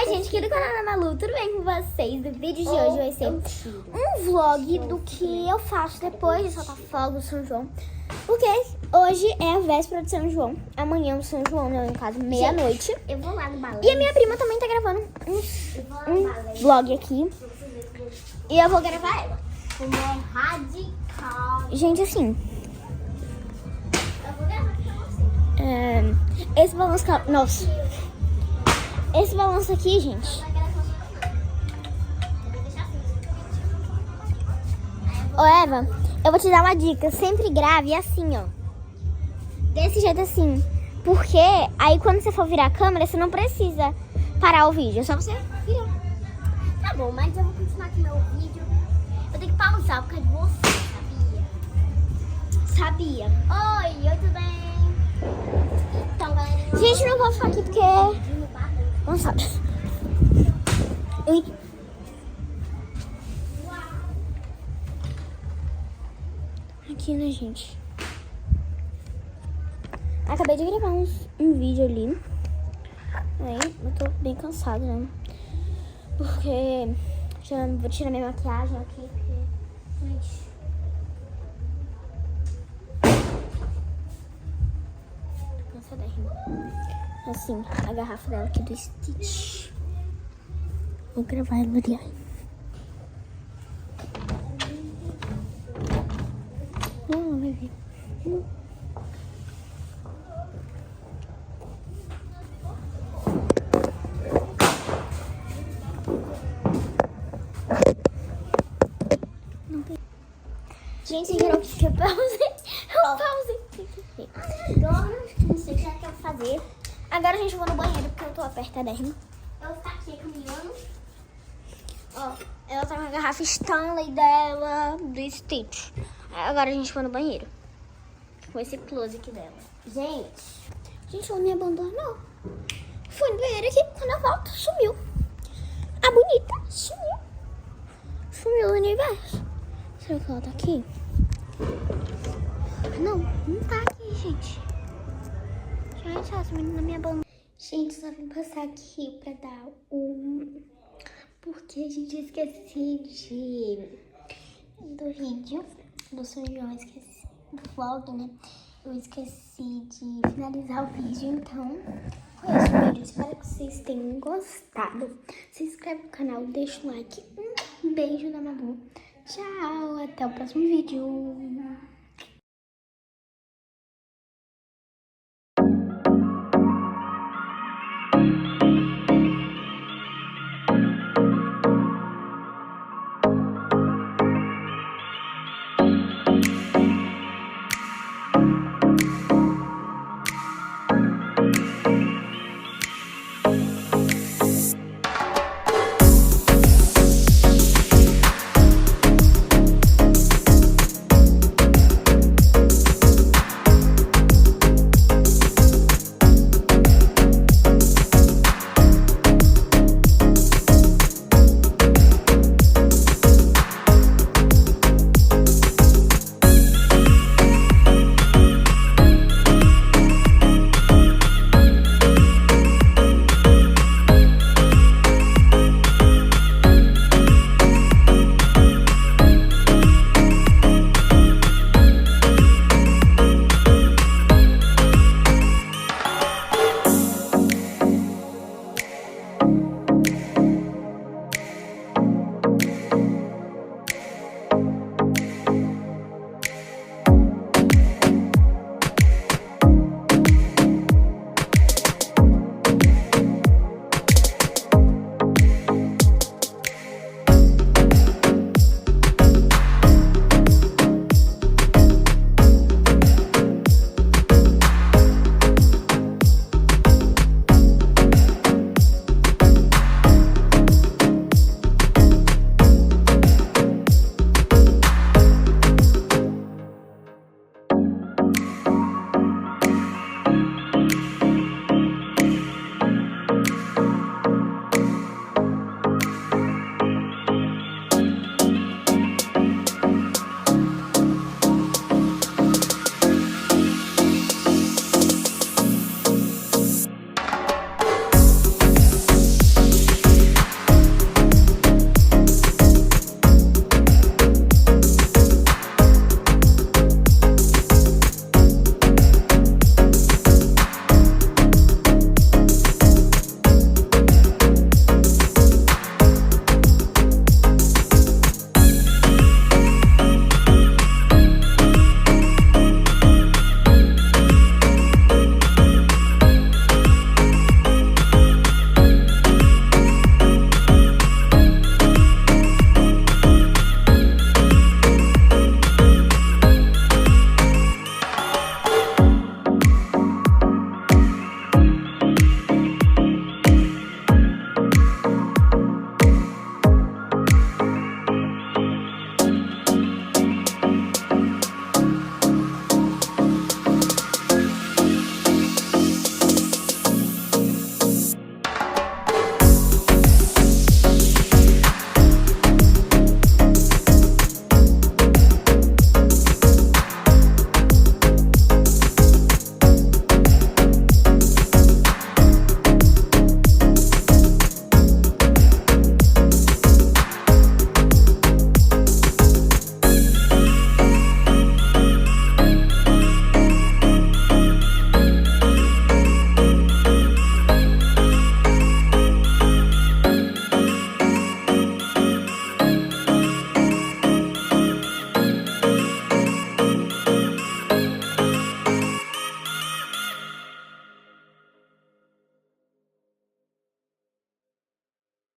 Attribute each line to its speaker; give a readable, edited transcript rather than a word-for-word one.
Speaker 1: gente, aqui do canal da Malu, tudo bem com vocês? O vídeo de hoje vai ser um vlog do que eu faço depois de soltar fogo do São João. Porque hoje é a véspera de São João, amanhã é o São João, né, no caso, meia-noite.
Speaker 2: Eu vou lá no balé.
Speaker 1: E a minha prima também tá gravando um vlog aqui. E eu vou gravar ela.
Speaker 2: Como é radical.
Speaker 1: Gente, assim,
Speaker 2: Eu vou gravar pra você.
Speaker 1: esse balanço... Nossa. Esse balanço aqui, gente... Ô, Eva, eu vou te dar uma dica. Sempre grave assim, ó. Desse jeito assim. Porque aí quando você for virar a câmera, você não precisa parar o vídeo. É só você virar.
Speaker 2: Tá bom, mas eu vou continuar aqui meu vídeo. Eu tenho que pausar por causa de você,
Speaker 1: Sabia.
Speaker 2: Oi, tudo bem? Então, galera...
Speaker 1: Gente, não vou ficar aqui porque... Não sabe. Ui. Aqui, né, gente? Acabei de gravar um vídeo ali. Aí, eu tô bem cansada, né? Porque já vou tirar minha maquiagem aqui. Porque, gente... Tô cansadérrima. Assim, a garrafa dela aqui do Stitch. Vou gravar ela ali. Não, vai ver. Gente, eu pausei.
Speaker 2: Agora, não sei o que eu quero fazer.
Speaker 1: Agora a gente vai no banheiro porque eu tô apertadérrima.
Speaker 2: Eu vou ficar aqui caminhando.
Speaker 1: Ó, ela tá com a garrafa Stanley dela, do Stitch. Agora a gente vai no banheiro. Com esse close aqui dela. Gente, ela me abandonou. Fui no banheiro aqui, quando eu volto, sumiu. A bonita sumiu. Sumiu do universo. Será que ela tá aqui? Não tá aqui, gente. Gente, essa menina me abandonou. Gente, só vim passar aqui pra dar porque a gente esqueci do vídeo do São João, esqueci do vlog, né? Eu esqueci de finalizar o vídeo, então foi esse o vídeo. Espero que vocês tenham gostado. Se inscreve no canal, deixa o like. Um beijo da Malu. Tchau, até o próximo vídeo.